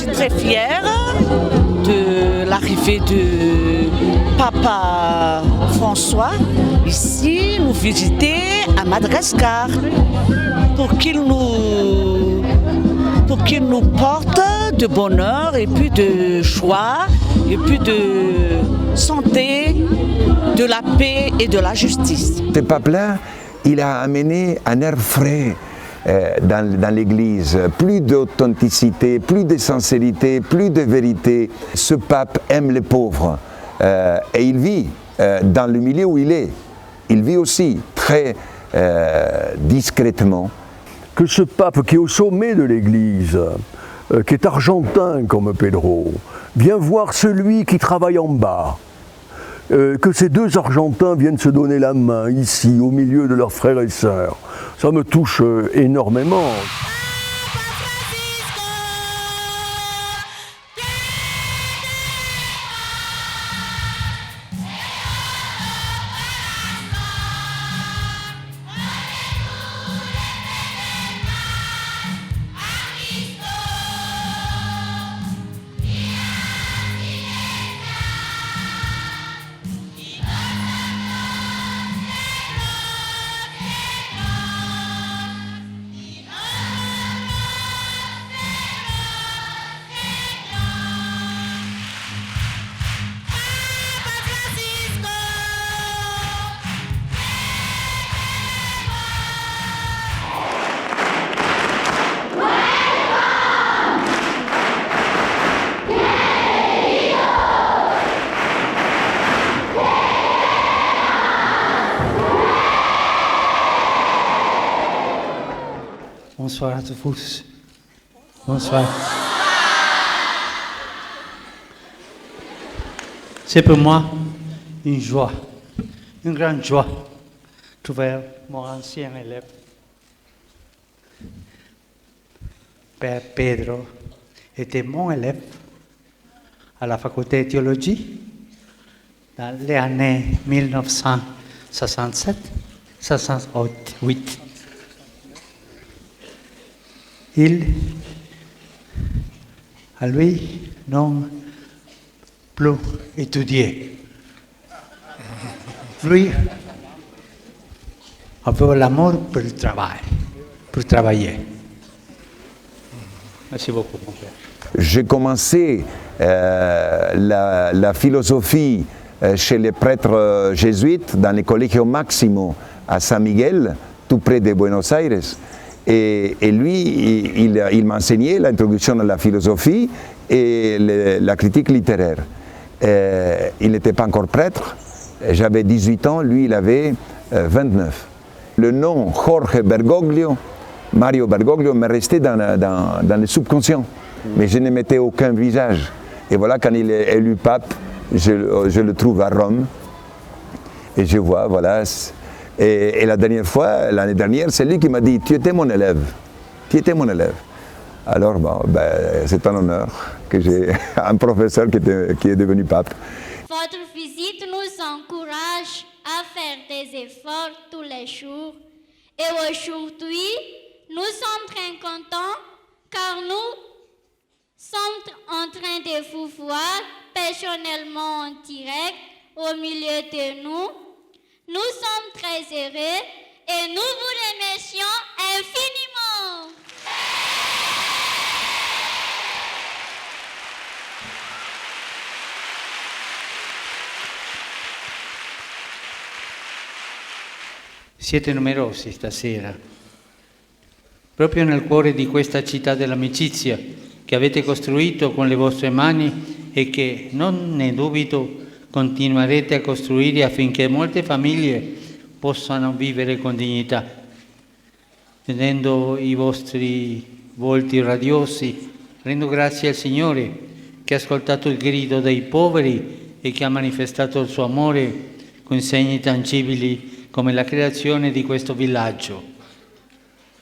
suis très fière de l'arrivée de Papa François ici nous visiter à Madagascar pour qu'il nous porte de bonheur et puis de joie et puis de santé, de la paix et de la justice. Ce pape-là, il a amené un air frais dans l'Église, plus d'authenticité, plus de sincérité, plus de vérité. Ce pape aime les pauvres et il vit dans le milieu où il est. Il vit aussi très discrètement. Que ce pape qui est au sommet de l'Église, qui est argentin comme Pedro, vient voir celui qui travaille en bas. Que ces deux Argentins viennent se donner la main ici, au milieu de leurs frères et sœurs. Ça me touche énormément. Bonsoir à tous. Bonsoir. C'est pour moi une joie, une grande joie, de trouver mon ancien élève, Père Pedro, était mon élève à la faculté de théologie dans les années 1967-68. À lui, non plus étudié. Lui avait l'amour pour le travail, pour travailler. Merci beaucoup, mon père. J'ai commencé la philosophie chez les prêtres jésuites dans le Collegio Maximo à San Miguel, tout près de Buenos Aires. Et lui, il m'a enseigné l'introduction à la philosophie et la critique littéraire. Il n'était pas encore prêtre, j'avais 18 ans, lui il avait 29. Le nom Jorge Bergoglio, Mario Bergoglio, m'est resté dans le subconscient, mais je ne mettais aucun visage. Et voilà, quand il est élu pape, je le trouve à Rome, et je vois, voilà. Et la dernière fois, l'année dernière, c'est lui qui m'a dit « Tu étais mon élève. Tu étais mon élève. » Alors, bon, c'est un honneur que j'ai un professeur qui est devenu pape. Votre visite nous encourage à faire des efforts tous les jours. Et aujourd'hui, nous sommes très contents car nous sommes en train de vous voir personnellement en direct au milieu de nous. Nous sommes très heureux et nous vous remercions infiniment. Siete numerosi stasera, proprio nel cuore di questa città dell'amicizia che avete costruito con le vostre mani e che, non ne dubito, continuerete a costruire affinché molte famiglie possano vivere con dignità. Vedendo i vostri volti radiosi, rendo grazie al Signore che ha ascoltato il grido dei poveri e che ha manifestato il suo amore con segni tangibili come la creazione di questo villaggio.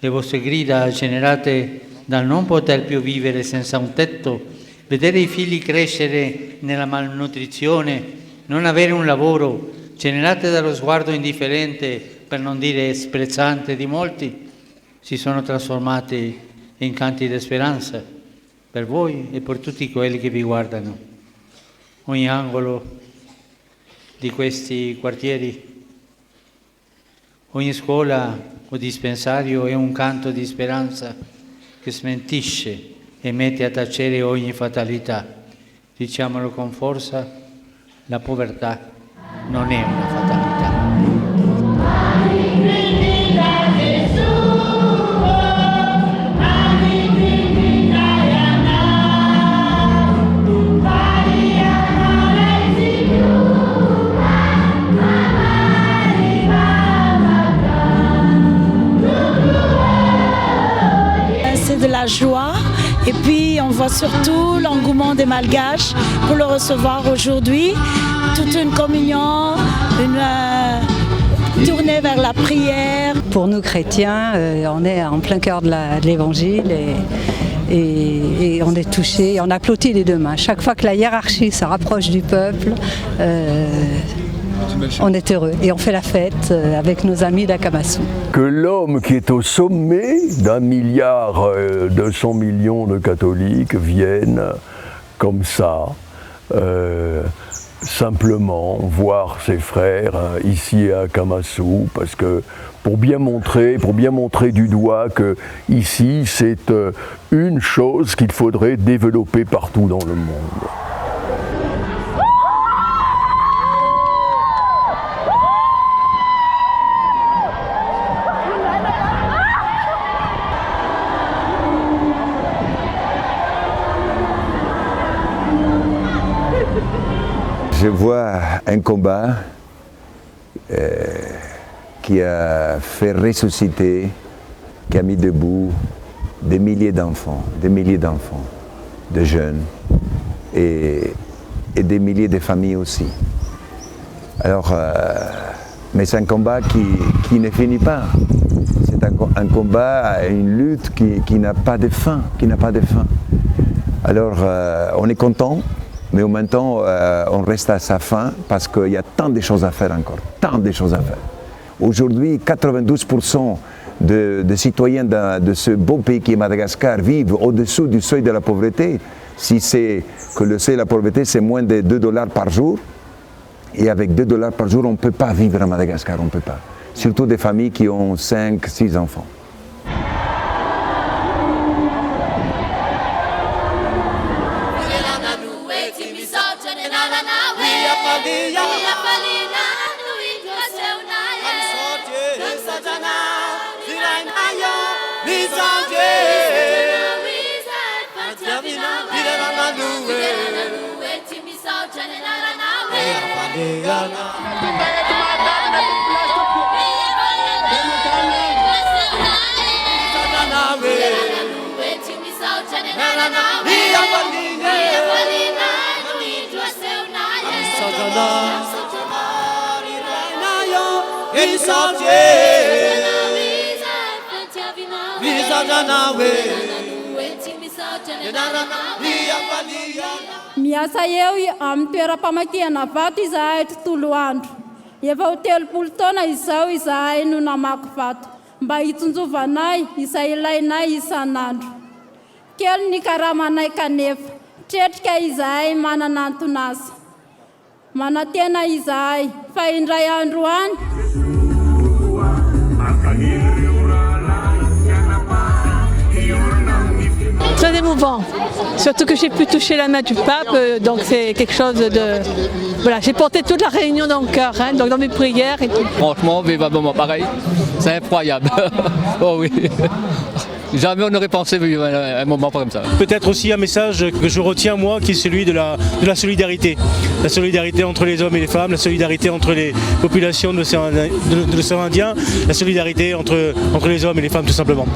Le vostre grida generate dal non poter più vivere senza un tetto, vedere i figli crescere nella malnutrizione, non avere un lavoro, generate dallo sguardo indifferente, per non dire sprezzante di molti, si sono trasformati in canti di speranza. per voi e per tutti quelli che vi guardano. Ogni angolo di questi quartieri, ogni scuola o dispensario è un canto di speranza che smentisce e mette a tacere ogni fatalità. Diciamolo con forza, la povertà non è una fatalità. C'est de la joie et puis on voit surtout l'engouement des Malgaches pour le recevoir aujourd'hui. Toute une communion, une tournée vers la prière. Pour nous chrétiens, on est en plein cœur de l'évangile et on est touchés, on applaudit les deux mains. Chaque fois que la hiérarchie se rapproche du peuple, on est heureux et on fait la fête avec nos amis d'Akamasou. Que l'homme qui est au sommet d'1,2 milliard de catholiques vienne comme ça, simplement voir ses frères ici à Akamasou, parce que pour bien montrer du doigt que ici c'est une chose qu'il faudrait développer partout dans le monde. Je vois un combat qui a fait ressusciter, qui a mis debout des milliers d'enfants, de jeunes et des milliers de familles aussi. Alors, mais c'est un combat qui ne finit pas. C'est un combat, une lutte qui n'a pas de fin, Alors, on est content. Mais en même temps, on reste à sa fin parce qu'il y a tant de choses à faire encore, Aujourd'hui, 92% des citoyens de ce beau pays qui est Madagascar vivent au-dessous du seuil de la pauvreté. Si c'est que le seuil de la pauvreté, c'est moins de $2 par jour, et avec $2 par jour, on ne peut pas vivre à Madagascar, on ne peut pas. Surtout des familles qui ont 5, 6 enfants. Miasa eo amin'ny toeram-pamakiana vato izahay tontolo andro. Efa ho 3 taona izao izahay no namaky vato mba hitsonjovanay izay ilainay isan'andro. Kely ny karamanay kanefa, tretrika izahay manana antonasa. Manantena izahay fa indray andro any. Très émouvant, surtout que j'ai pu toucher la main du pape, donc c'est quelque chose de... Voilà, j'ai porté toute la réunion dans le cœur, donc dans mes prières et tout. Franchement, vivre un moment pareil, c'est incroyable. Oh oui, jamais on n'aurait pensé vivre un moment comme ça. Peut-être aussi un message que je retiens moi, qui est celui de la solidarité. La solidarité entre les hommes et les femmes, la solidarité entre les populations de l'océan Indien, la solidarité entre les hommes et les femmes tout simplement.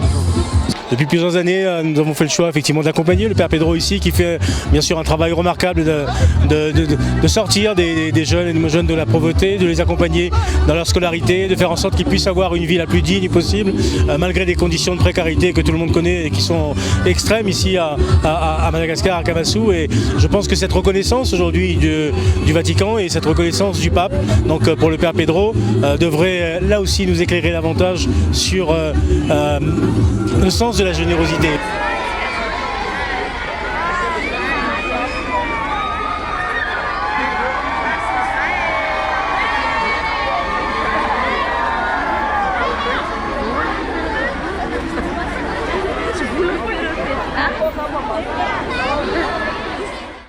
Depuis plusieurs années, nous avons fait le choix effectivement d'accompagner le Père Pedro ici, qui fait bien sûr un travail remarquable de sortir des jeunes et des jeunes de la pauvreté, de les accompagner dans leur scolarité, de faire en sorte qu'ils puissent avoir une vie la plus digne possible, malgré des conditions de précarité que tout le monde connaît et qui sont extrêmes ici à Madagascar, à Akamasou. Et je pense que cette reconnaissance aujourd'hui du Vatican et cette reconnaissance du pape, donc pour le Père Pedro, devrait là aussi nous éclairer davantage sur le sens de la générosité.